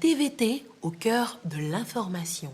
TVT au cœur de l'information.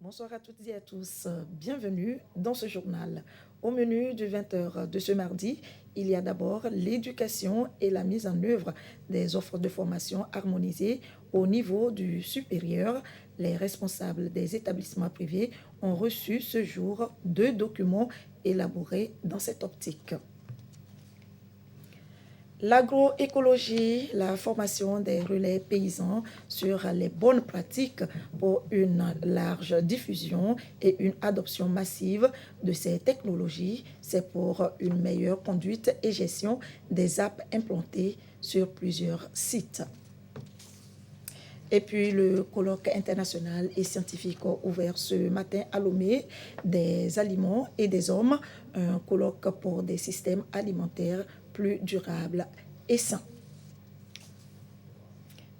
Bonsoir à toutes et à tous, bienvenue dans ce journal. Au menu du 20h de ce mardi, il y a d'abord l'éducation et la mise en œuvre des offres de formation harmonisées au niveau du supérieur. Les responsables des établissements privés ont reçu ce jour 2 documents élaborés dans cette optique. L'agroécologie, la formation des relais paysans sur les bonnes pratiques pour une large diffusion et une adoption massive de ces technologies, c'est pour une meilleure conduite et gestion des apps implantées sur plusieurs sites. Et puis le colloque international et scientifique ouvert ce matin à Lomé des aliments et des hommes, un colloque pour des systèmes alimentaires plus durables et sains.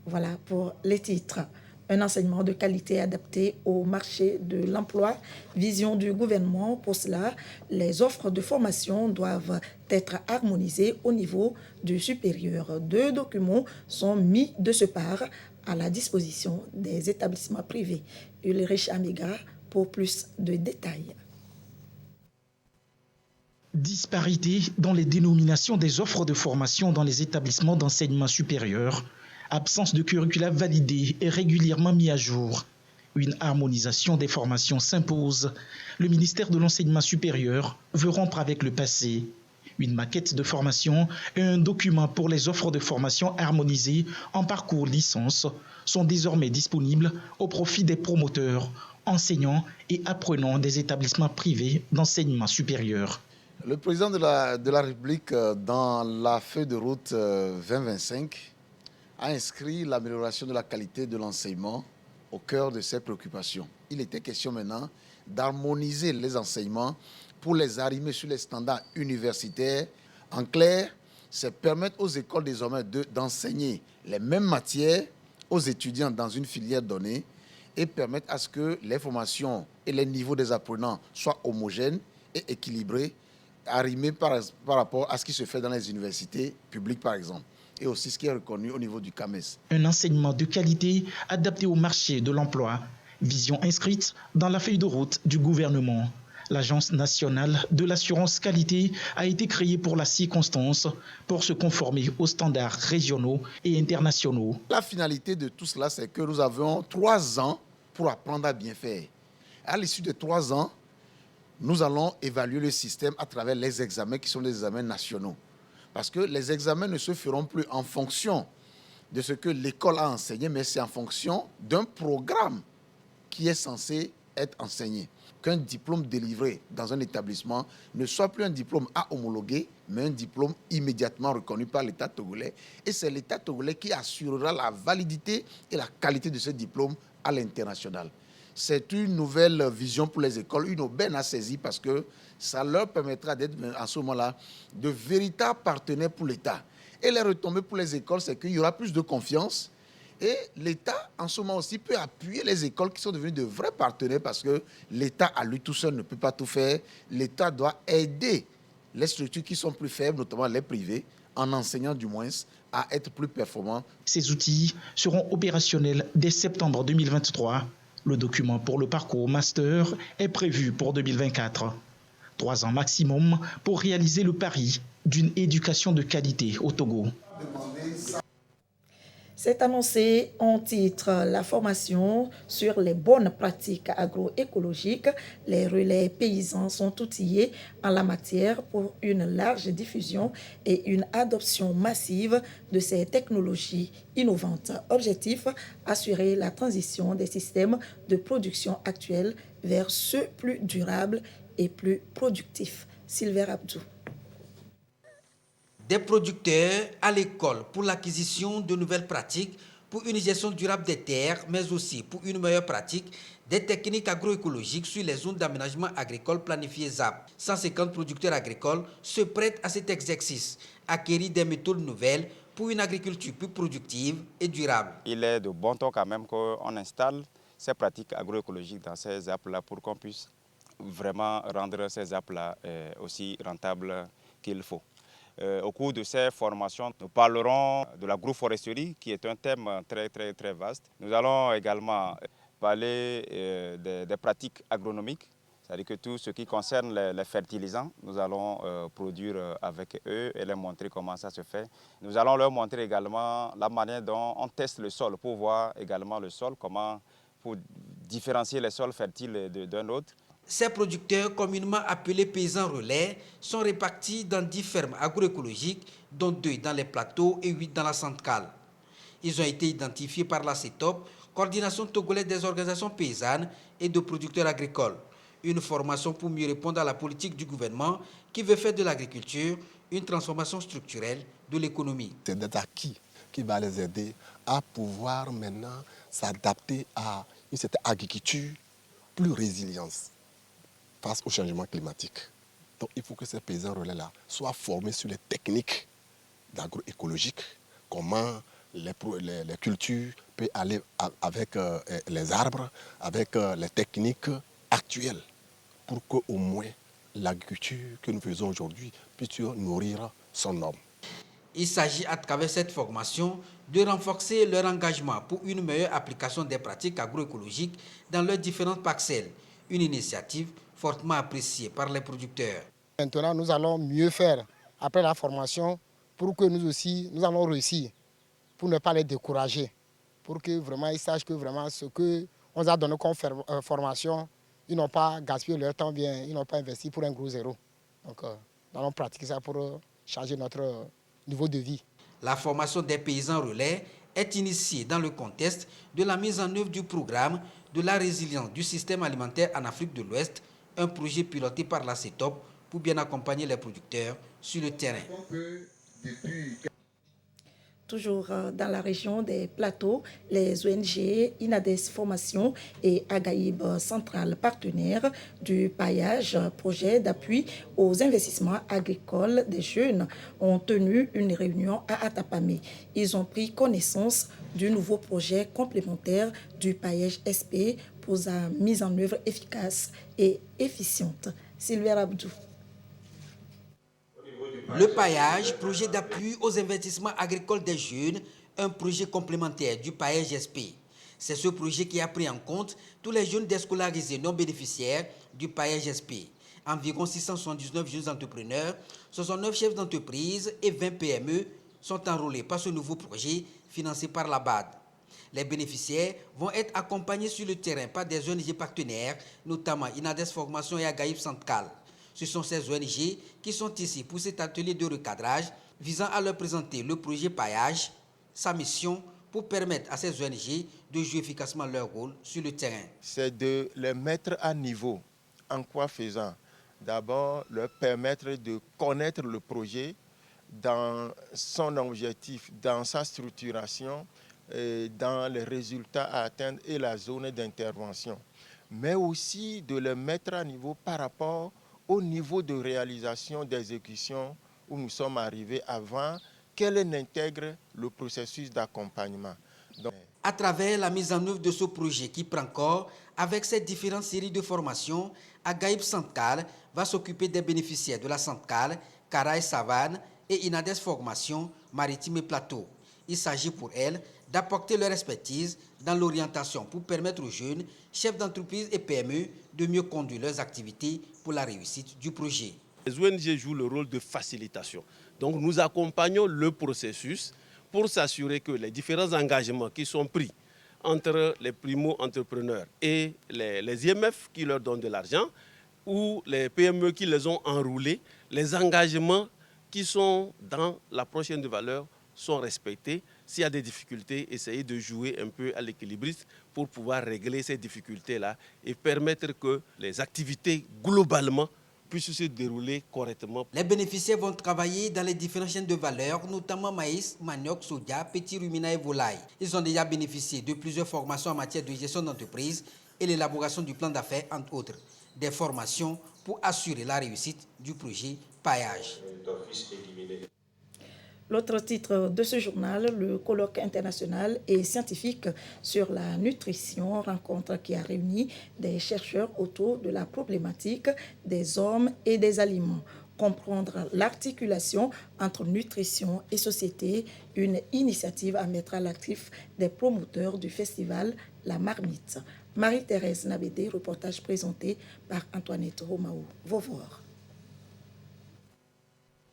Voilà pour les titres. Un enseignement de qualité adapté au marché de l'emploi. Vision du gouvernement. Pour cela, les offres de formation doivent être harmonisées au niveau du supérieur. 2 documents sont mis de ce part à la disposition des établissements privés. Ulrich Amiga pour plus de détails. Disparité dans les dénominations des offres de formation dans les établissements d'enseignement supérieur, absence de curricula validé et régulièrement mis à jour. Une harmonisation des formations s'impose. Le ministère de l'Enseignement supérieur veut rompre avec le passé. Une maquette de formation et un document pour les offres de formation harmonisées en parcours licence sont désormais disponibles au profit des promoteurs, enseignants et apprenants des établissements privés d'enseignement supérieur. Le président de la République, dans la feuille de route 2025, a inscrit l'amélioration de la qualité de l'enseignement au cœur de ses préoccupations. Il était question maintenant d'harmoniser les enseignements pour les arrimer sur les standards universitaires. En clair, c'est permettre aux écoles désormais d'enseigner les mêmes matières aux étudiants dans une filière donnée et permettre à ce que les formations et les niveaux des apprenants soient homogènes et équilibrés, arrimés par rapport à ce qui se fait dans les universités publiques, par exemple, et aussi ce qui est reconnu au niveau du CAMES. Un enseignement de qualité adapté au marché de l'emploi, vision inscrite dans la feuille de route du gouvernement. L'Agence nationale de l'assurance qualité a été créée pour la circonstance, pour se conformer aux standards régionaux et internationaux. La finalité de tout cela, c'est que nous avons 3 ans pour apprendre à bien faire. À l'issue de 3 ans, nous allons évaluer le système à travers les examens qui sont des examens nationaux. Parce que les examens ne se feront plus en fonction de ce que l'école a enseigné, mais c'est en fonction d'un programme qui est censé être enseigné. Qu'un diplôme délivré dans un établissement ne soit plus un diplôme à homologuer, mais un diplôme immédiatement reconnu par l'État togolais. Et c'est l'État togolais qui assurera la validité et la qualité de ce diplôme à l'international. C'est une nouvelle vision pour les écoles, une aubaine à saisir parce que ça leur permettra d'être à ce moment-là de véritables partenaires pour l'État. Et les retombées pour les écoles, c'est qu'il y aura plus de confiance. Et l'État, en ce moment aussi, peut appuyer les écoles qui sont devenues de vrais partenaires parce que l'État, à lui tout seul, ne peut pas tout faire. L'État doit aider les structures qui sont plus faibles, notamment les privés, en enseignant du moins à être plus performants. Ces outils seront opérationnels dès septembre 2023. Le document pour le parcours master est prévu pour 2024. 3 ans maximum pour réaliser le pari d'une éducation de qualité au Togo. C'est annoncé en titre la formation sur les bonnes pratiques agroécologiques. Les relais paysans sont outillés en la matière pour une large diffusion et une adoption massive de ces technologies innovantes. Objectif, assurer la transition des systèmes de production actuels vers ceux plus durables et plus productifs. Sylvain Abdou. Des producteurs à l'école pour l'acquisition de nouvelles pratiques pour une gestion durable des terres, mais aussi pour une meilleure pratique des techniques agroécologiques sur les zones d'aménagement agricole planifiées ZAP. 150 producteurs agricoles se prêtent à cet exercice, acquérir des méthodes nouvelles pour une agriculture plus productive et durable. Il est de bon ton quand même qu'on installe ces pratiques agroécologiques dans ces ZAP-là pour qu'on puisse vraiment rendre ces ZAP-là aussi rentables qu'il faut. Au cours de ces formations, nous parlerons de l'agroforesterie, qui est un thème très vaste. Nous allons également parler des pratiques agronomiques, c'est-à-dire que tout ce qui concerne les fertilisants, nous allons produire avec eux et leur montrer comment ça se fait. Nous allons leur montrer également la manière dont on teste le sol pour voir également le sol, comment pour différencier les sols fertiles d'un autre. Ces producteurs, communément appelés paysans relais, sont répartis dans 10 fermes agroécologiques, dont 2 dans les plateaux et 8 dans la centrale. Ils ont été identifiés par la CETOP, Coordination togolaise des organisations paysannes et de producteurs agricoles. Une formation pour mieux répondre à la politique du gouvernement qui veut faire de l'agriculture une transformation structurelle de l'économie. C'est des acquis qui va les aider à pouvoir maintenant s'adapter à une certaine agriculture plus résiliente face au changement climatique. Donc il faut que ces paysans relais-là soient formés sur les techniques d'agroécologique, comment les cultures peuvent aller avec les arbres, avec les techniques actuelles, pour qu'au moins l'agriculture que nous faisons aujourd'hui puisse nourrir son homme. Il s'agit à travers cette formation de renforcer leur engagement pour une meilleure application des pratiques agroécologiques dans leurs différentes parcelles, une initiative fortement appréciée par les producteurs. Maintenant, nous allons mieux faire après la formation pour que nous aussi, nous allons réussir, pour ne pas les décourager, pour que vraiment ils sachent que vraiment ce qu'on a donné comme formation, ils n'ont pas gaspillé leur temps, bien, ils n'ont pas investi pour un gros zéro. Donc, nous allons pratiquer ça pour changer notre niveau de vie. La formation des paysans relais est initiée dans le contexte de la mise en œuvre du programme de la résilience du système alimentaire en Afrique de l'Ouest, un projet piloté par la CETOP pour bien accompagner les producteurs sur le terrain. Toujours dans la région des plateaux, les ONG Inades Formation et Agaïb Central, partenaires du paillage, projet d'appui aux investissements agricoles des jeunes, ont tenu une réunion à Atapamé. Ils ont pris connaissance du nouveau projet complémentaire du paillage SP pour sa mise en œuvre efficace et efficiente. Sylvia Abdou. Le paillage, projet d'appui aux investissements agricoles des jeunes, un projet complémentaire du paillage SP. C'est ce projet qui a pris en compte tous les jeunes déscolarisés non bénéficiaires du paillage SP. Environ 679 jeunes entrepreneurs, 69 chefs d'entreprise et 20 PME sont enrôlés par ce nouveau projet financé par la BAD. Les bénéficiaires vont être accompagnés sur le terrain par des ONG partenaires, notamment Inades Formation et Agaïb Central. Ce sont ces ONG qui sont ici pour cet atelier de recadrage visant à leur présenter le projet paillage, sa mission pour permettre à ces ONG de jouer efficacement leur rôle sur le terrain. C'est de les mettre à niveau. En quoi faisant? D'abord, leur permettre de connaître le projet dans son objectif, dans sa structuration, dans les résultats à atteindre et la zone d'intervention. Mais aussi de les mettre à niveau par rapport au niveau de réalisation d'exécution où nous sommes arrivés avant qu'elle n'intègre le processus d'accompagnement. À travers la mise en œuvre de ce projet qui prend corps avec ces différentes séries de formations, Agaïb Central va s'occuper des bénéficiaires de la centrale, Caraï Savane et Inades Formation Maritime et Plateau. Il s'agit pour elles d'apporter leur expertise dans l'orientation pour permettre aux jeunes, chefs d'entreprise et PME de mieux conduire leurs activités pour la réussite du projet. Les ONG jouent le rôle de facilitation. Donc nous accompagnons le processus pour s'assurer que les différents engagements qui sont pris entre les primo-entrepreneurs et les IMF qui leur donnent de l'argent ou les PME qui les ont enroulés, les engagements qui sont dans la prochaine de valeur sont respectés. S'il y a des difficultés, essayez de jouer un peu à l'équilibriste pour pouvoir régler ces difficultés-là et permettre que les activités globalement puisse se dérouler correctement. Les bénéficiaires vont travailler dans les différentes chaînes de valeur, notamment maïs, manioc, soja, petits ruminants et volailles. Ils ont déjà bénéficié de plusieurs formations en matière de gestion d'entreprise et l'élaboration du plan d'affaires, entre autres. Des formations pour assurer la réussite du projet paillage. L'autre titre de ce journal, le colloque international et scientifique sur la nutrition, rencontre qui a réuni des chercheurs autour de la problématique des hommes et des aliments. Comprendre l'articulation entre nutrition et société, une initiative à mettre à l'actif des promoteurs du festival La Marmite. Marie-Thérèse Nabédé, reportage présenté par Antoinette Romaou. Vauvor.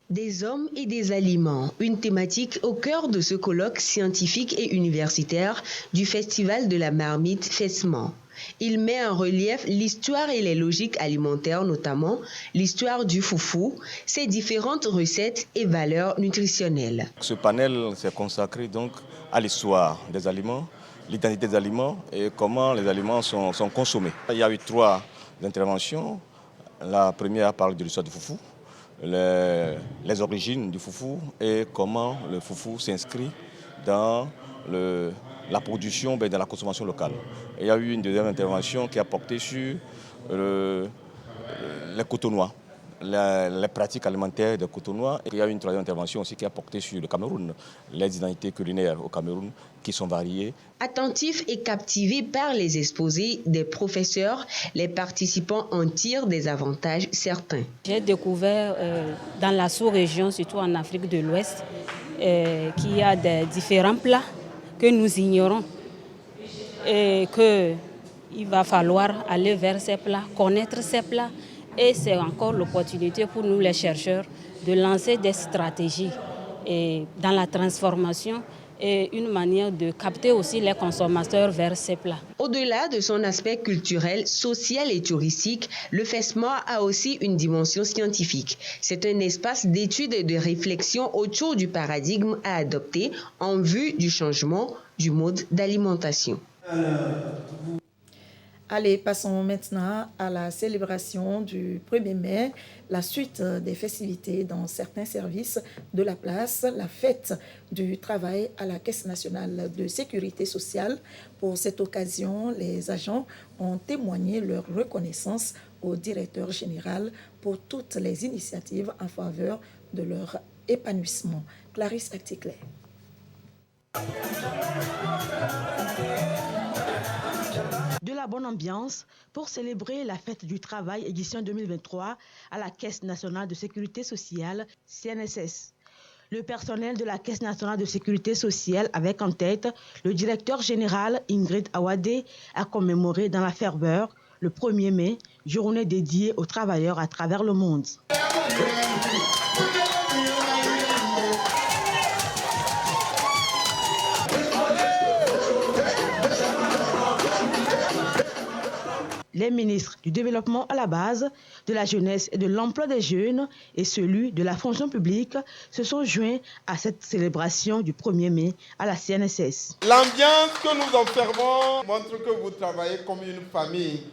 Des hommes et des aliments, une thématique au cœur de ce colloque scientifique et universitaire du Festival de la Marmite FESMAN. Il met en relief l'histoire et les logiques alimentaires, notamment l'histoire du foufou, ses différentes recettes et valeurs nutritionnelles. Ce panel s'est consacré donc à l'histoire des aliments, l'identité des aliments et comment les aliments sont consommés. Il y a eu 3 interventions. La première parle de l'histoire du foufou, les origines du foufou et comment le foufou s'inscrit dans la production, dans la consommation locale. Et il y a eu une deuxième intervention qui a porté sur les cotonois, les pratiques alimentaires des cotonois. Et il y a eu une troisième intervention aussi qui a porté sur le Cameroun, les identités culinaires au Cameroun qui sont variées. Attentifs et captivés par les exposés des professeurs, les participants en tirent des avantages certains. J'ai découvert dans la sous-région, surtout en Afrique de l'Ouest, qu'il y a des différents plats que nous ignorons et qu'il va falloir aller vers ces plats, connaître ces plats. Et c'est encore l'opportunité pour nous les chercheurs de lancer des stratégies et dans la transformation et une manière de capter aussi les consommateurs vers ces plats. Au-delà de son aspect culturel, social et touristique, le FESMAN a aussi une dimension scientifique. C'est un espace d'étude et de réflexion autour du paradigme à adopter en vue du changement du mode d'alimentation. Allez, passons maintenant à la célébration du 1er mai, la suite des festivités dans certains services de la place, la fête du travail à la Caisse nationale de sécurité sociale. Pour cette occasion, les agents ont témoigné leur reconnaissance au directeur général pour toutes les initiatives en faveur de leur épanouissement. Clarisse Acticlé. De la bonne ambiance pour célébrer la fête du travail édition 2023 à la Caisse nationale de sécurité sociale CNSS. Le personnel de la Caisse nationale de sécurité sociale avec en tête le directeur général Ingrid Awadé a commémoré dans la ferveur le 1er mai, journée dédiée aux travailleurs à travers le monde. Les ministres du développement à la base, de la jeunesse et de l'emploi des jeunes et celui de la fonction publique se sont joints à cette célébration du 1er mai à la CNSS. L'ambiance que nous observons montre que vous travaillez comme une famille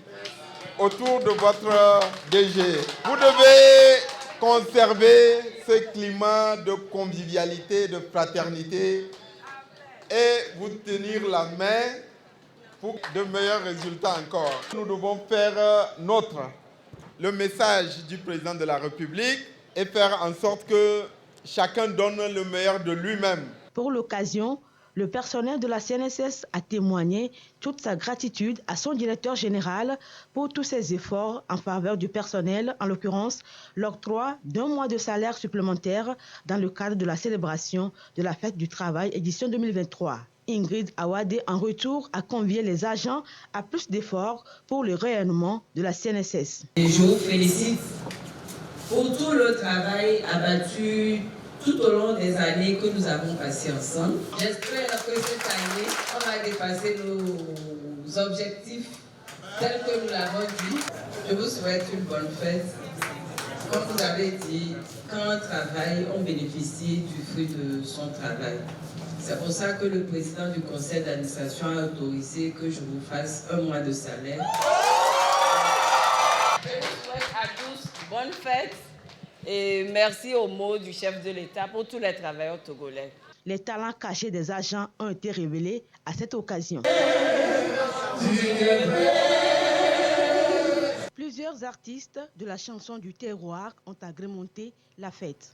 autour de votre DG. Vous devez conserver ce climat de convivialité, de fraternité et vous tenir la main pour de meilleurs résultats encore. Nous devons faire le message du président de la République et faire en sorte que chacun donne le meilleur de lui-même. Pour l'occasion, le personnel de la CNSS a témoigné toute sa gratitude à son directeur général pour tous ses efforts en faveur du personnel, en l'occurrence l'octroi d'1 mois de salaire supplémentaire dans le cadre de la célébration de la fête du travail édition 2023. Ingrid Awadé, en retour, a convié les agents à plus d'efforts pour le rayonnement de la CNSS. Et je vous félicite pour tout le travail abattu tout au long des années que nous avons passées ensemble. J'espère que cette année, on va dépasser nos objectifs tels que nous l'avons dit. Je vous souhaite une bonne fête. Comme vous avez dit, quand on travaille, on bénéficie du fruit de son travail. C'est pour ça que le président du conseil d'administration a autorisé que je vous fasse 1 mois de salaire. Je vous souhaite à tous bonne fête et merci aux mots du chef de l'État pour tous les travailleurs togolais. Les talents cachés des agents ont été révélés à cette occasion. Plusieurs artistes de la chanson du terroir ont agrémenté la fête.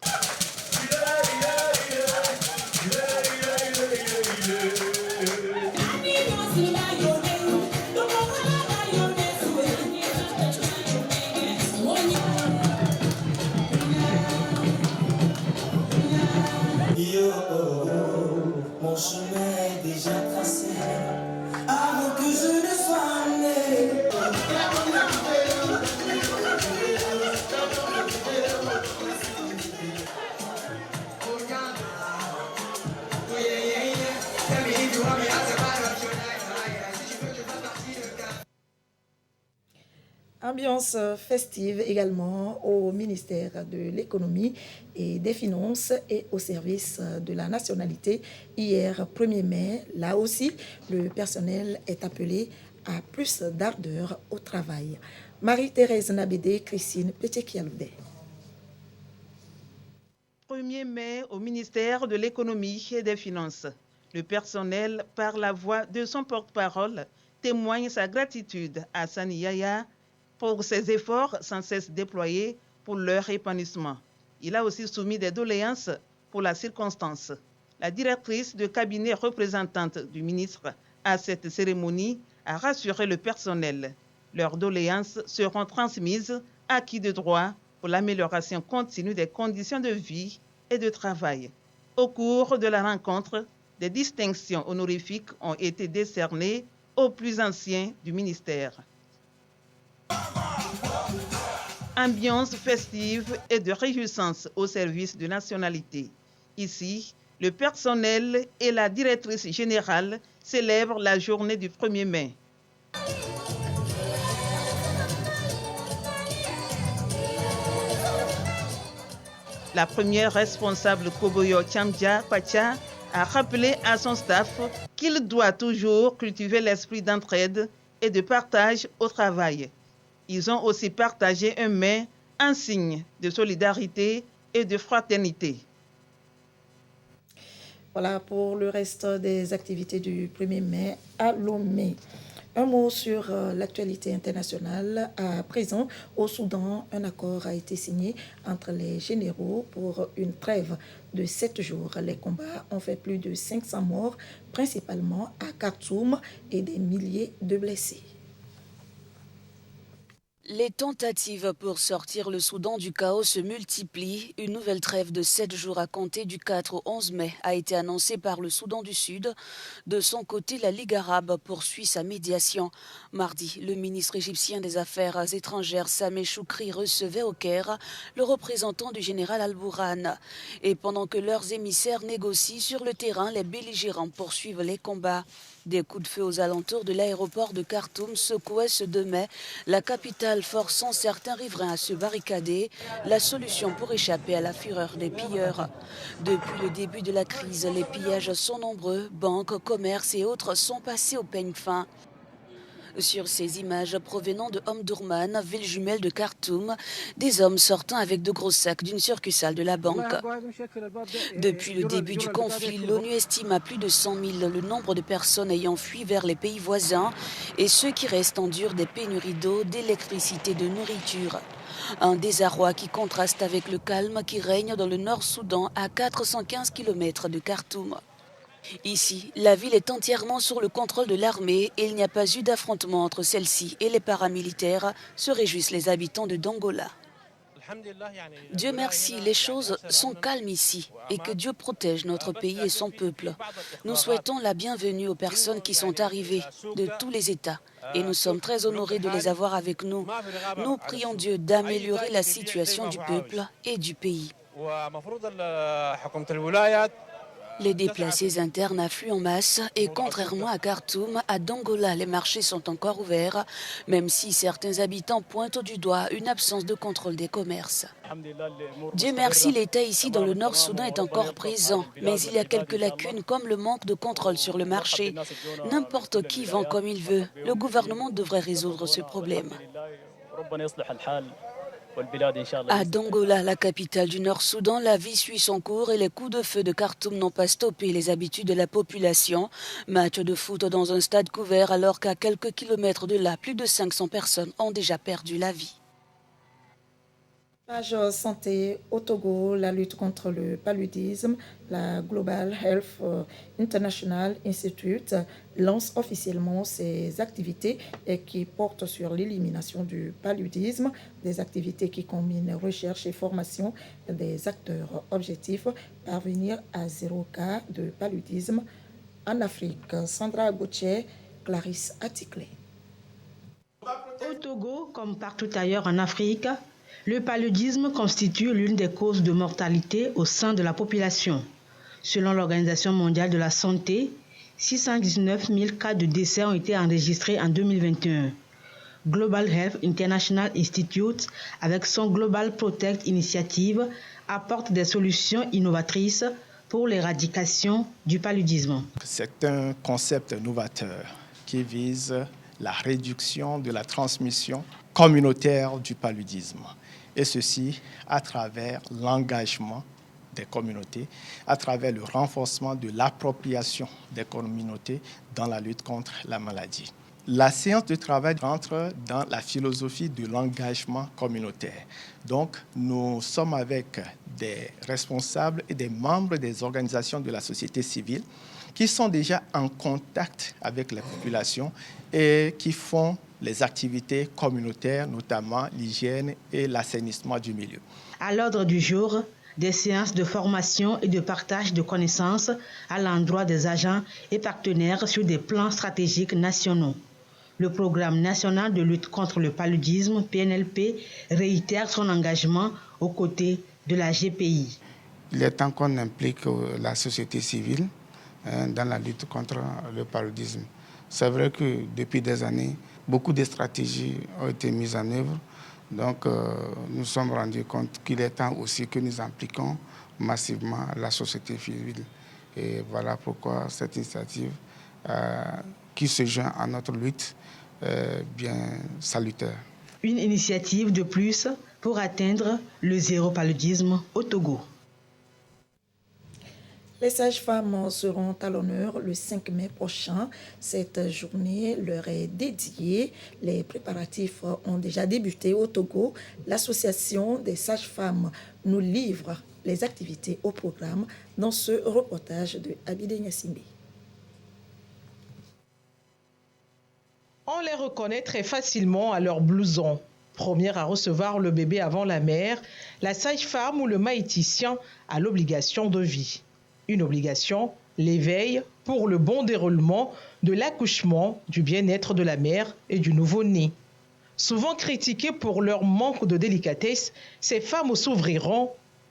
Mon chemin est déjà tracé avant que je ne sois né. Ambiance festive également au ministère de l'économie et des finances et au service de la nationalité. Hier 1er mai, là aussi, le personnel est appelé à plus d'ardeur au travail. Marie-Thérèse Nabédé, Christine Pété-Kialoudé. 1er mai au ministère de l'économie et des finances. Le personnel, par la voix de son porte-parole, témoigne sa gratitude à Sani Yaya pour ses efforts sans cesse déployés pour leur épanouissement. Il a aussi soumis des doléances pour la circonstance. La directrice de cabinet représentante du ministre à cette cérémonie a rassuré le personnel. Leurs doléances seront transmises à qui de droit pour l'amélioration continue des conditions de vie et de travail. Au cours de la rencontre, des distinctions honorifiques ont été décernées aux plus anciens du ministère. Ambiance festive et de réjouissance au service de nationalité. Ici, le personnel et la directrice générale célèbrent la journée du 1er mai. La première responsable Koboyo Tchamdja Pacha a rappelé à son staff qu'il doit toujours cultiver l'esprit d'entraide et de partage au travail. Ils ont aussi partagé un mets, un signe de solidarité et de fraternité. Voilà pour le reste des activités du 1er mai à Lomé. Un mot sur l'actualité internationale. À présent, au Soudan, un accord a été signé entre les généraux pour une trêve de 7 jours. Les combats ont fait plus de 500 morts, principalement à Khartoum, et des milliers de blessés. Les tentatives pour sortir le Soudan du chaos se multiplient. Une nouvelle trêve de 7 jours à compter du 4 au 11 mai a été annoncée par le Soudan du Sud. De son côté, la Ligue arabe poursuit sa médiation. Mardi, le ministre égyptien des Affaires étrangères Sameh Choukri recevait au Caire le représentant du général Al-Bourhan. Et pendant que leurs émissaires négocient sur le terrain, les belligérants poursuivent les combats. Des coups de feu aux alentours de l'aéroport de Khartoum secouaient ce 2 mai la capitale, forçant certains riverains à se barricader, la solution pour échapper à la fureur des pilleurs. Depuis le début de la crise, les pillages sont nombreux, banques, commerces et autres sont passés au peigne fin. Sur ces images provenant de Omdurman, ville jumelle de Khartoum, des hommes sortant avec de gros sacs d'une succursale de la banque. Depuis le début du conflit, l'ONU estime à plus de 100 000 le nombre de personnes ayant fui vers les pays voisins et ceux qui restent endurent des pénuries d'eau, d'électricité, de nourriture. Un désarroi qui contraste avec le calme qui règne dans le Nord-Soudan à 415 km de Khartoum. Ici, la ville est entièrement sous le contrôle de l'armée et il n'y a pas eu d'affrontement entre celle-ci et les paramilitaires, se réjouissent les habitants de Dongola. Dieu merci, les choses sont calmes ici et que Dieu protège notre pays et son peuple. Nous souhaitons la bienvenue aux personnes qui sont arrivées de tous les États et nous sommes très honorés de les avoir avec nous. Nous prions Dieu d'améliorer la situation du peuple et du pays. Les déplacés internes affluent en masse et contrairement à Khartoum, à Dongola, les marchés sont encore ouverts, même si certains habitants pointent du doigt une absence de contrôle des commerces. Dieu merci, l'État ici dans le Nord-Soudan est encore présent, mais il y a quelques lacunes comme le manque de contrôle sur le marché. N'importe qui vend comme il veut. Le gouvernement devrait résoudre ce problème. À Dongola, la capitale du Nord-Soudan, la vie suit son cours et les coups de feu de Khartoum n'ont pas stoppé les habitudes de la population. Match de foot dans un stade couvert alors qu'à quelques kilomètres de là, plus de 500 personnes ont déjà perdu la vie. Page santé au Togo, la lutte contre le paludisme, la Global Health International Institute lance officiellement ses activités et qui portent sur l'élimination du paludisme, des activités qui combinent recherche et formation des acteurs objectifs, parvenir à 0 cas de paludisme en Afrique. Sandra Gauthier, Clarisse Atticlé. Au Togo, comme partout ailleurs en Afrique, le paludisme constitue l'une des causes de mortalité au sein de la population. Selon l'Organisation mondiale de la santé, 619 000 cas de décès ont été enregistrés en 2021. Global Health International Institute, avec son Global Protect Initiative, apporte des solutions innovatrices pour l'éradication du paludisme. C'est un concept novateur qui vise la réduction de la transmission communautaire du paludisme. Et ceci à travers l'engagement des communautés, à travers le renforcement de l'appropriation des communautés dans la lutte contre la maladie. La séance de travail rentre dans la philosophie de l'engagement communautaire. Donc, nous sommes avec des responsables et des membres des organisations de la société civile qui sont déjà en contact avec les populations et qui font les activités communautaires, notamment l'hygiène et l'assainissement du milieu. À l'ordre du jour, des séances de formation et de partage de connaissances à l'endroit des agents et partenaires sur des plans stratégiques nationaux. Le Programme national de lutte contre le paludisme, PNLP, réitère son engagement aux côtés de la GPI. Il est temps qu'on implique la société civile dans la lutte contre le paludisme. C'est vrai que depuis des années, beaucoup de stratégies ont été mises en œuvre. Donc, nous sommes rendus compte qu'il est temps aussi que nous impliquons massivement la société civile. Et voilà pourquoi cette initiative qui se joint à notre lutte est bien salutaire. Une initiative de plus pour atteindre le zéro paludisme au Togo. Les sages-femmes seront à l'honneur le 5 mai prochain. Cette journée leur est dédiée. Les préparatifs ont déjà débuté au Togo. L'association des sages-femmes nous livre les activités au programme dans ce reportage de Abidé Nyassimbe. On les reconnaît très facilement à leur blouson. Première à recevoir le bébé avant la mère, la sage-femme ou le maïticien a l'obligation de vie. Une obligation, l'éveil pour le bon déroulement de l'accouchement, du bien-être de la mère et du nouveau-né. Souvent critiquées pour leur manque de délicatesse, ces femmes s'ouvriront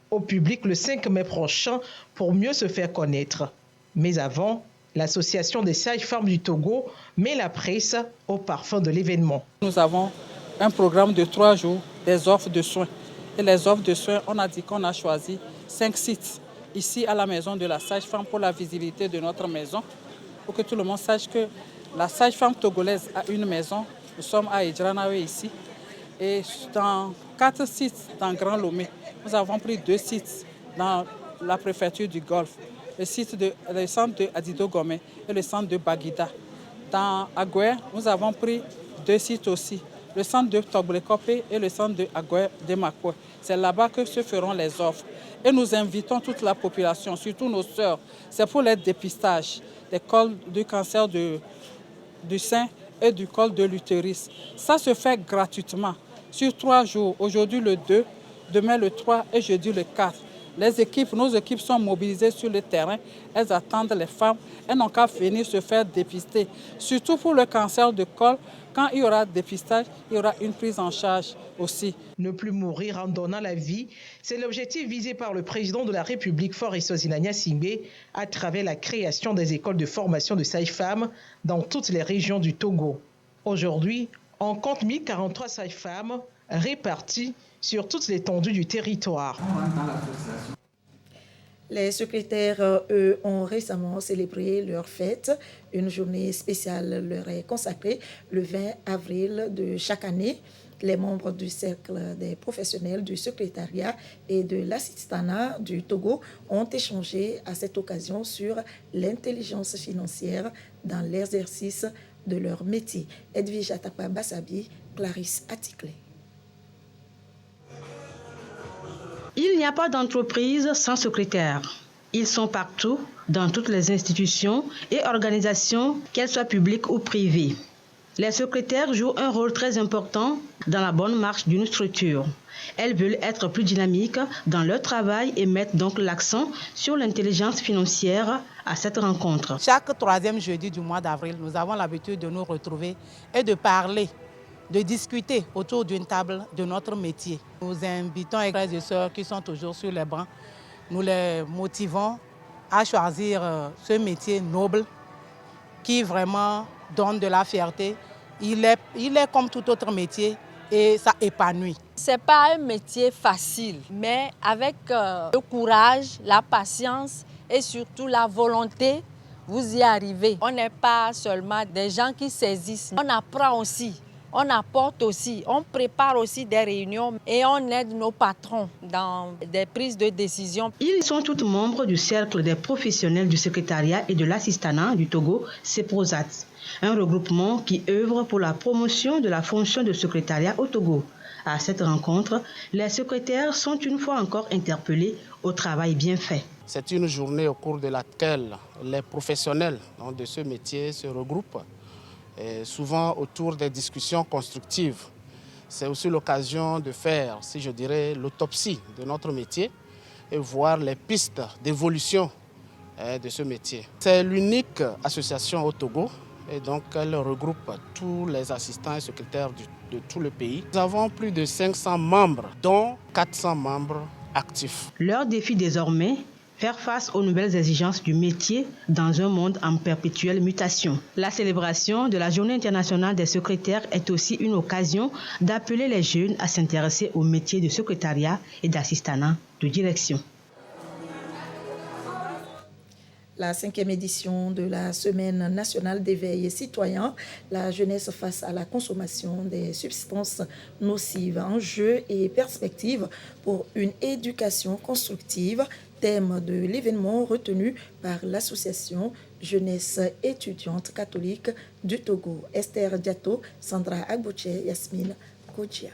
au public le 5 mai prochain pour mieux se faire connaître. Mais avant, l'Association des sages-femmes du Togo met la presse au parfum de l'événement. Nous avons un programme de 3 jours, des offres de soins. Et les offres de soins, on a dit qu'on a choisi 5 sites. Ici à la maison de la sage-femme pour la visibilité de notre maison, pour que tout le monde sache que la sage-femme togolaise a une maison. Nous sommes à Edjranawe ici. Et dans 4 sites dans Grand Lomé, nous avons pris 2 sites dans la préfecture du Golfe. Le centre de Adido Gomé et le centre de Baguida. Dans Agouer, nous avons pris 2 sites aussi. Le centre de Togblekopé et le centre de Agouer de Makwe. C'est là-bas que se feront les offres. Et nous invitons toute la population, surtout nos sœurs. C'est pour les dépistages des cols du cancer du sein et du col de l'utérus. Ça se fait gratuitement sur 3 jours. Aujourd'hui le 2, demain le 3 et jeudi le 4. Nos équipes sont mobilisées sur le terrain. Elles attendent les femmes. Elles n'ont qu'à venir se faire dépister. Surtout pour le cancer de col, quand il y aura dépistage, il y aura une prise en charge aussi. Ne plus mourir en donnant la vie, c'est l'objectif visé par le président de la République, Faure Eswazina Nyassimbe, à travers la création des écoles de formation de sages-femmes dans toutes les régions du Togo. Aujourd'hui, on compte 1043 sages-femmes réparties sur toute l'étendue du territoire. Les secrétaires, eux, ont récemment célébré leur fête. Une journée spéciale leur est consacrée le 20 avril de chaque année. Les membres du cercle des professionnels du secrétariat et de l'assistanat du Togo ont échangé à cette occasion sur l'intelligence financière dans l'exercice de leur métier. Edwige Atapa Bassabi, Clarisse Atiklé. Il n'y a pas d'entreprise sans secrétaire. Ils sont partout, dans toutes les institutions et organisations, qu'elles soient publiques ou privées. Les secrétaires jouent un rôle très important dans la bonne marche d'une structure. Elles veulent être plus dynamiques dans leur travail et mettent donc l'accent sur l'intelligence financière à cette rencontre. Chaque troisième jeudi du mois d'avril, nous avons l'habitude de nous retrouver et de parler, de discuter autour d'une table de notre métier. Nous invitons les frères et sœurs qui sont toujours sur les bancs. Nous les motivons à choisir ce métier noble qui vraiment donne de la fierté. Il est comme tout autre métier et ça épanouit. Ce n'est pas un métier facile, mais avec le courage, la patience et surtout la volonté, vous y arrivez. On n'est pas seulement des gens qui saisissent, on apprend aussi. On apporte aussi, on prépare aussi des réunions et on aide nos patrons dans des prises de décision. Ils sont tous membres du cercle des professionnels du secrétariat et de l'assistanat du Togo, CEPROSAT, un regroupement qui œuvre pour la promotion de la fonction de secrétariat au Togo. À cette rencontre, les secrétaires sont une fois encore interpellés au travail bien fait. C'est une journée au cours de laquelle les professionnels de ce métier se regroupent. Et souvent autour des discussions constructives. C'est aussi l'occasion de faire, si je dirais, l'autopsie de notre métier et voir les pistes d'évolution de ce métier. C'est l'unique association au Togo et donc elle regroupe tous les assistants et secrétaires de tout le pays. Nous avons plus de 500 membres, dont 400 membres actifs. Leur défi désormais, faire face aux nouvelles exigences du métier dans un monde en perpétuelle mutation. La célébration de la Journée internationale des secrétaires est aussi une occasion d'appeler les jeunes à s'intéresser au métier de secrétariat et d'assistanat de direction. La 5e édition de la Semaine nationale d'éveil citoyen, la jeunesse face à la consommation des substances nocives, enjeux et perspectives pour une éducation constructive, thème de l'événement retenu par l'association Jeunesse étudiante catholique du Togo. Esther Diato, Sandra Agbouche, Yasmine Kodjia.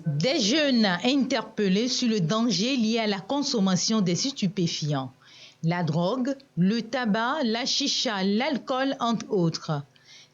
Des jeunes interpellés sur le danger lié à la consommation des stupéfiants. La drogue, le tabac, la chicha, l'alcool, entre autres.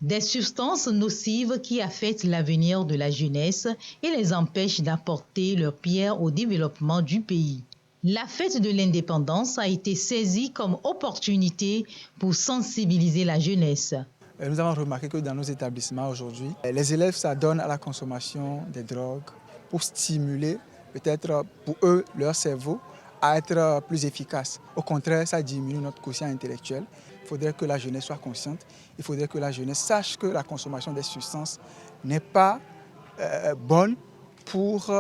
Des substances nocives qui affectent l'avenir de la jeunesse et les empêchent d'apporter leur pierre au développement du pays. La fête de l'indépendance a été saisie comme opportunité pour sensibiliser la jeunesse. Nous avons remarqué que dans nos établissements aujourd'hui, les élèves s'adonnent à la consommation des drogues pour stimuler peut-être pour eux leur cerveau à être plus efficace. Au contraire, ça diminue notre quotient intellectuel. Il faudrait que la jeunesse soit consciente. Il faudrait que la jeunesse sache que la consommation des substances n'est pas bonne pour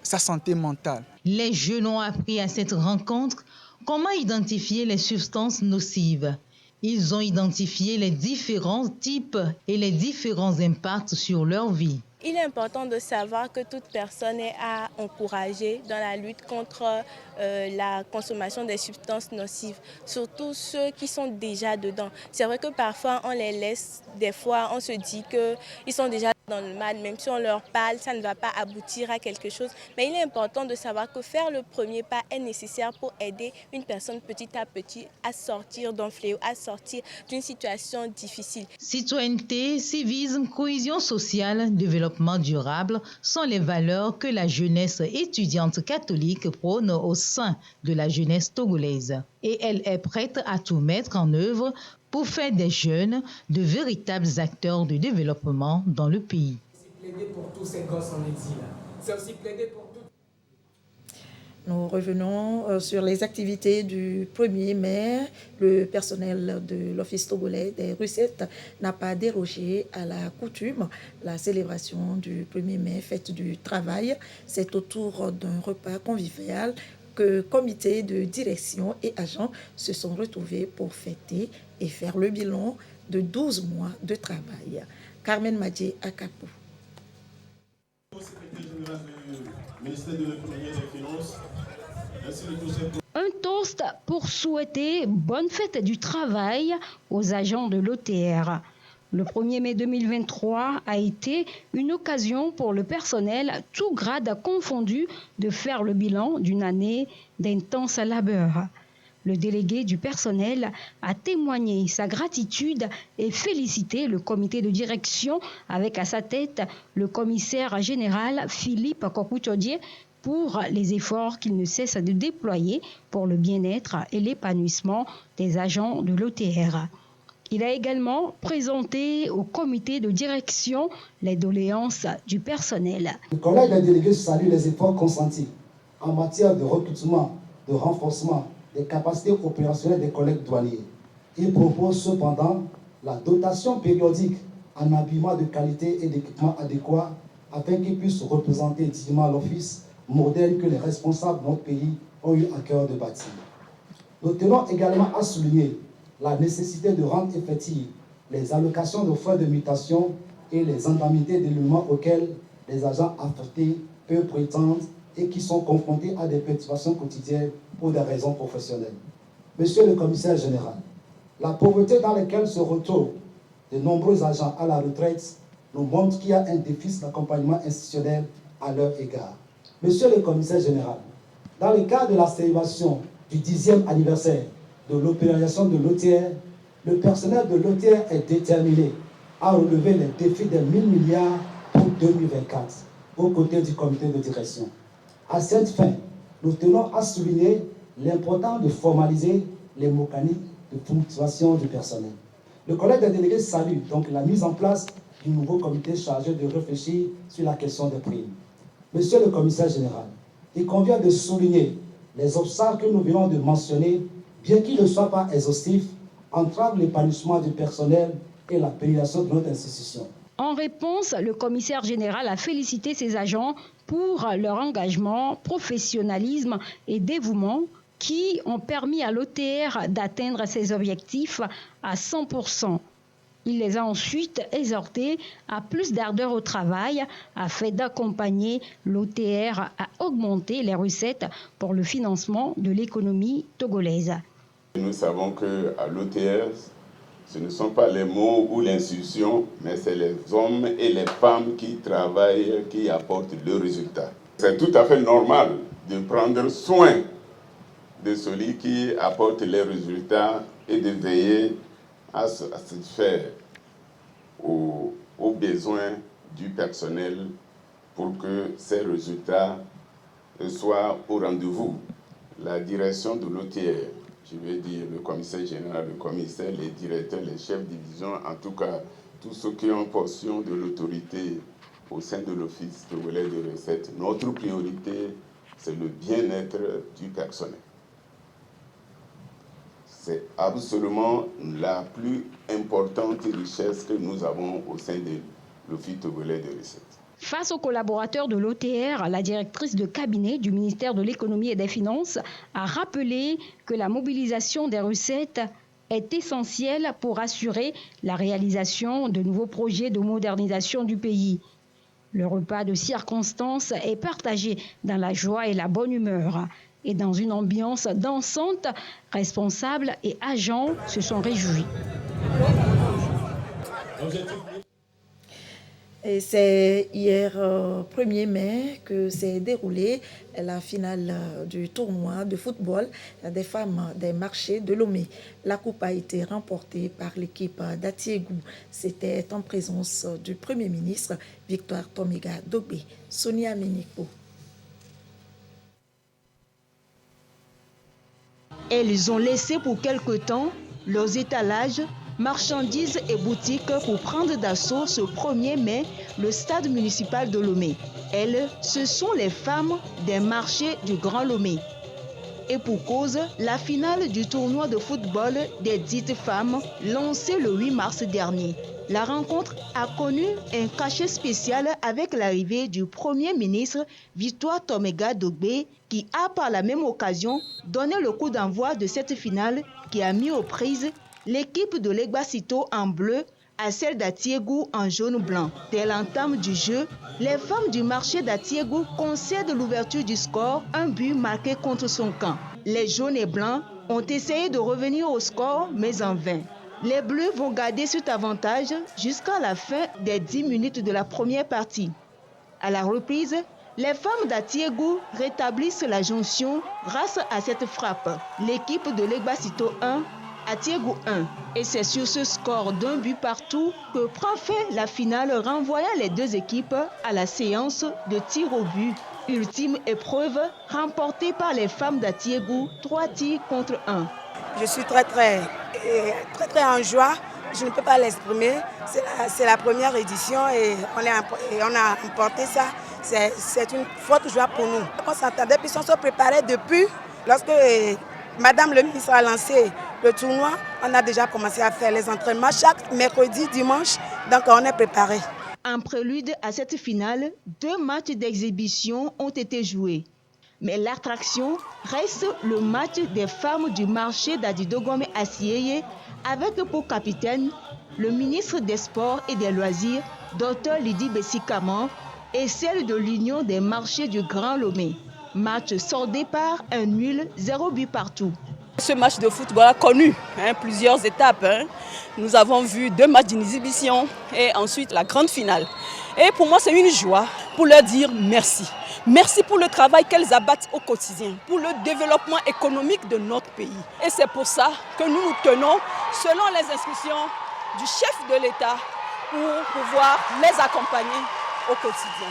sa santé mentale. Les jeunes ont appris à cette rencontre comment identifier les substances nocives. Ils ont identifié les différents types et les différents impacts sur leur vie. Il est important de savoir que toute personne est à encourager dans la lutte contre la consommation des substances nocives, surtout ceux qui sont déjà dedans. C'est vrai que parfois on les laisse, des fois on se dit qu'ils sont déjà dans le mal, même si on leur parle, ça ne va pas aboutir à quelque chose. Mais il est important de savoir que faire le premier pas est nécessaire pour aider une personne petit à petit à sortir d'un fléau, à sortir d'une situation difficile. Citoyenneté, civisme, cohésion sociale, développement durable sont les valeurs que la jeunesse étudiante catholique prône au sein de la jeunesse togolaise. Et elle est prête à tout mettre en œuvre pour faire des jeunes de véritables acteurs de développement dans le pays. C'est plaider pour tous ces gosses en exil. C'est aussi plaider pour tout. Nous revenons sur les activités du 1er mai. Le personnel de l'Office togolais des recettes n'a pas dérogé à la coutume. La célébration du 1er mai, fête du travail, c'est autour d'un repas convivial que comité de direction et agents se sont retrouvés pour fêter et faire le bilan de 12 mois de travail. Carmen Madje Akapo. Un toast pour souhaiter bonne fête du travail aux agents de l'OTR. Le 1er mai 2023 a été une occasion pour le personnel, tout grade confondu, de faire le bilan d'une année d'intense labeur. Le délégué du personnel a témoigné sa gratitude et félicité le comité de direction avec à sa tête le commissaire général Philippe Kokouchodié pour les efforts qu'il ne cesse de déployer pour le bien-être et l'épanouissement des agents de l'OTR. Il a également présenté au comité de direction les doléances du personnel. Le collège des délégués salue les efforts consentis en matière de recrutement, de renforcement des capacités opérationnelles des collègues douaniers. Il propose cependant la dotation périodique en habillement de qualité et d'équipement adéquat afin qu'ils puissent représenter dignement l'office modèle que les responsables de notre pays ont eu à cœur de bâtir. Nous tenons également à souligner la nécessité de rendre effectives les allocations de frais de mutation et les indemnités d'élulement auxquelles les agents affectés peuvent prétendre et qui sont confrontés à des perturbations quotidiennes pour des raisons professionnelles. Monsieur le commissaire général, la pauvreté dans laquelle se retrouvent de nombreux agents à la retraite nous montre qu'il y a un déficit d'accompagnement institutionnel à leur égard. Monsieur le commissaire général, dans le cadre de la célébration du 10e anniversaire de l'opération de l'OTR, le personnel de l'OTR est déterminé à relever les défis des 1000 milliards pour 2024 aux côtés du comité de direction. À cette fin, nous tenons à souligner l'importance de formaliser les mécanismes de fluctuation du personnel. Le collège des délégués salue donc la mise en place du nouveau comité chargé de réfléchir sur la question des primes. Monsieur le commissaire général, il convient de souligner les obstacles que nous venons de mentionner, bien qu'ils ne soient pas exhaustifs, entravent l'épanouissement du personnel et la pérennisation de notre institution. En réponse, le commissaire général a félicité ses agents pour leur engagement, professionnalisme et dévouement qui ont permis à l'OTR d'atteindre ses objectifs à 100%. Il les a ensuite exhortés à plus d'ardeur au travail afin d'accompagner l'OTR à augmenter les recettes pour le financement de l'économie togolaise. Nous savons qu'à l'OTR, ce ne sont pas les mots ou l'institution, mais c'est les hommes et les femmes qui travaillent, qui apportent le résultat. C'est tout à fait normal de prendre soin de celui qui apporte les résultats et de veiller à satisfaire aux besoins du personnel pour que ces résultats soient au rendez-vous. La direction de l'OTR, je vais dire le commissaire général, le commissaire, les directeurs, les chefs de division, en tout cas tous ceux qui ont portion de l'autorité au sein de l'Office togolais de recettes. Notre priorité, c'est le bien-être du personnel. C'est absolument la plus importante richesse que nous avons au sein de l'Office togolais de recettes. Face aux collaborateurs de l'OTR, la directrice de cabinet du ministère de l'Économie et des Finances a rappelé que la mobilisation des recettes est essentielle pour assurer la réalisation de nouveaux projets de modernisation du pays. Le repas de circonstance est partagé dans la joie et la bonne humeur. Et dans une ambiance dansante, responsables et agents se sont réjouis. Et c'est hier 1er mai que s'est déroulée la finale du tournoi de football des femmes des marchés de Lomé. La coupe a été remportée par l'équipe d'Atiégou. C'était en présence du Premier ministre Victoire Tomiga Dobé. Sonia Ménico. Elles ont laissé pour quelque temps leurs étalages, marchandises et boutiques pour prendre d'assaut ce 1er mai le stade municipal de Lomé. Elles, ce sont les femmes des marchés du Grand Lomé. Et pour cause, la finale du tournoi de football des dites femmes, lancé le 8 mars dernier. La rencontre a connu un cachet spécial avec l'arrivée du Premier ministre Victoire Tomega Dogbe qui a par la même occasion donné le coup d'envoi de cette finale qui a mis aux prises l'équipe de l'Egbasito en bleu à celle d'Atiégou en jaune-blanc. Dès l'entame du jeu, les femmes du marché d'Atiégou concèdent l'ouverture du score, un but marqué contre son camp. Les jaunes et blancs ont essayé de revenir au score, mais en vain. Les Bleus vont garder cet avantage jusqu'à la fin des 10 minutes de la première partie. À la reprise, les femmes d'Atiégou rétablissent la jonction grâce à cette frappe. L'équipe de l'Egbasito 1, Atiégou 1. Et c'est sur ce score d'un but partout que prend fin la finale renvoyant les deux équipes à la séance de tir au but. Ultime épreuve remportée par les femmes d'Atiégou, 3 tirs contre 1. Je suis très en joie. Je ne peux pas l'exprimer. C'est la première édition et on a remporté ça. C'est une forte joie pour nous. On s'entendait puis on se préparait depuis. Lorsque Madame le ministre a lancé le tournoi, on a déjà commencé à faire les entraînements chaque mercredi, dimanche. Donc on est préparé. En prélude à cette finale, 2 matchs d'exhibition ont été joués. Mais l'attraction reste le match des femmes du marché d'Adidogome Asieye avec pour capitaine le ministre des Sports et des Loisirs, Dr Lydie Bessikaman, et celle de l'Union des marchés du Grand Lomé. Match soldé par un nul, 0 but partout. Ce match de football a connu plusieurs étapes. Nous avons vu 2 matchs d'inhibition et ensuite la grande finale. Et pour moi, c'est une joie pour leur dire merci. Merci pour le travail qu'elles abattent au quotidien, pour le développement économique de notre pays. Et c'est pour ça que nous nous tenons, selon les instructions du chef de l'État, pour pouvoir les accompagner au quotidien.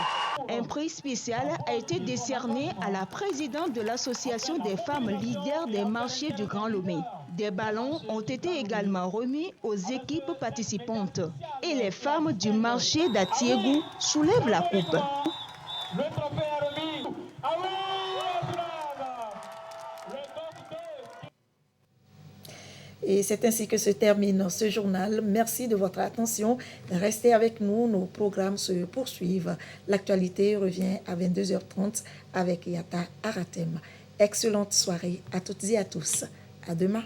Un prix spécial a été décerné à la présidente de l'association des femmes leaders des marchés du Grand Lomé. Des ballons ont été également remis aux équipes participantes. Et les femmes du marché d'Atiégou soulèvent la coupe. Le trophée est remis. Et c'est ainsi que se termine ce journal. Merci de votre attention. Restez avec nous, nos programmes se poursuivent. L'actualité revient à 22h30 avec Yata Aratem. Excellente soirée à toutes et à tous. À demain.